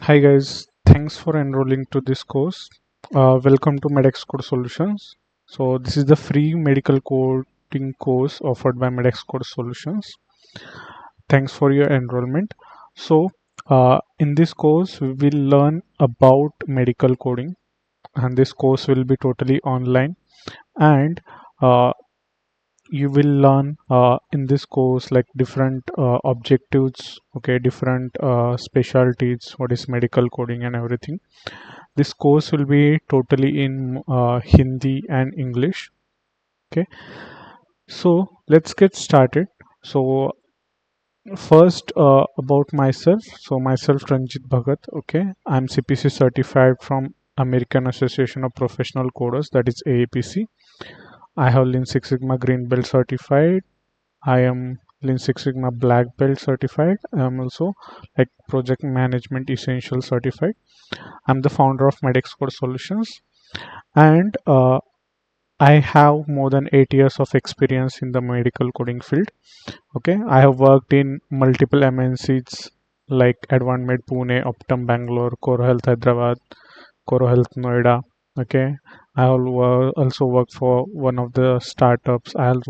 Hi guys, thanks for enrolling to this course. Welcome to Medex Code Solutions. So this is the free medical coding course offered by Medex Code Solutions. Thanks for your enrollment. In this course, we will learn about medical coding, and this course will be totally online. And uh, you will learn in this course like different objectives, okay, different specialties, what is medical coding and everything. This course will be totally in Hindi and English. Okay, so let's get started. So first about myself. So myself Ranjit Bhagat. Okay, I'm CPC certified from American Association of Professional Coders, that is AAPC. I have Lean Six Sigma Green Belt certified. I am Lean Six Sigma Black Belt certified. I am also like Project Management Essential certified. I'm the founder of Medex Code Solutions, and I have more than 8 years of experience in the medical coding field. Okay, I have worked in multiple MNCs like Advantmed Pune, Optum Bangalore, Coro Health Hyderabad, Coro Health Noida. Okay, I have also worked for one of the startups. I have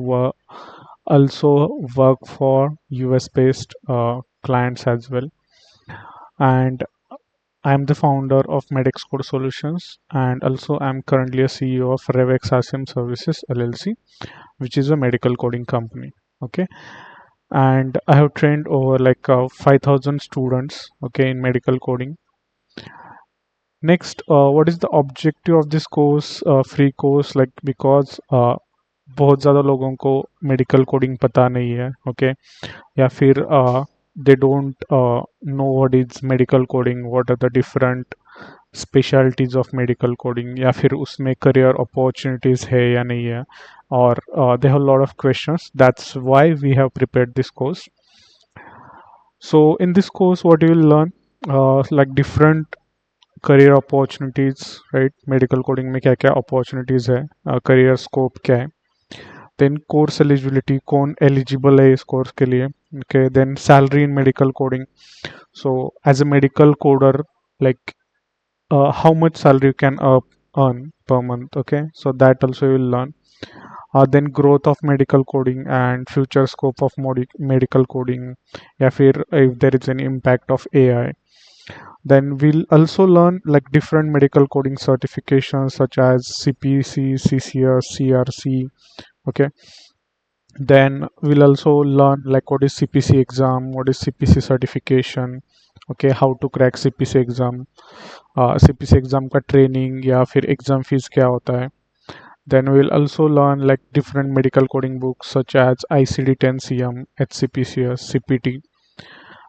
also work for US based clients as well. And I'm the founder of Medex Code Solutions, and also I'm currently a CEO of Revex ASIM Services LLC, which is a medical coding company. Okay, and I have trained over like 5,000 students. Okay, in medical coding. Next, what is the objective of this course, free course? Like because बहुत ज़्यादा लोगों को medical coding पता नहीं है, okay, या फिर they don't know what is medical coding, what are the different specialties of medical coding, या फिर उसमें career opportunities है या नहीं है, or they have a lot of questions. That's why we have prepared this course. So in this course, what you will learn, like different career opportunities, right? Medical coding में क्या क्या opportunities है, career scope क्या है, then course eligibility, कौन eligible है इस course के लिए, okay, then salary in medical coding. So as a medical coder, like how much salary you can earn per month, okay, so that also you will learn. Then growth of medical coding and future scope of medical coding, या फिर if there is an impact of AI. Then we'll also learn like different medical coding certifications such as CPC, CCS, CRC. Okay. Then we'll also learn like what is CPC exam, what is CPC certification. Okay, how to crack CPC exam, CPC exam का training या फिर exam fees क्या होता है. Then we'll also learn like different medical coding books such as ICD-10 CM, HCPCS, CPT,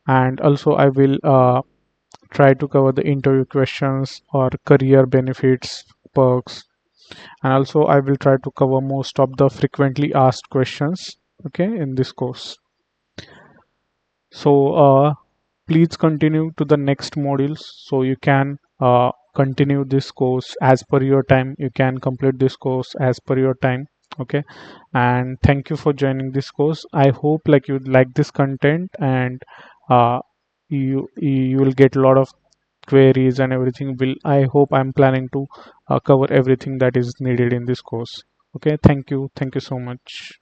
and also I will try to cover the interview questions or career benefits, perks, and also I will try to cover most of the frequently asked questions, okay, in this course. So please continue to the next modules so you can continue this course as per your time. You can complete this course as per your time. Okay, and thank you for joining this course. I hope like you like this content, and uh, you will get a lot of queries and everything. Will I hope I'm planning to cover everything that is needed in this course. Okay, thank you so much.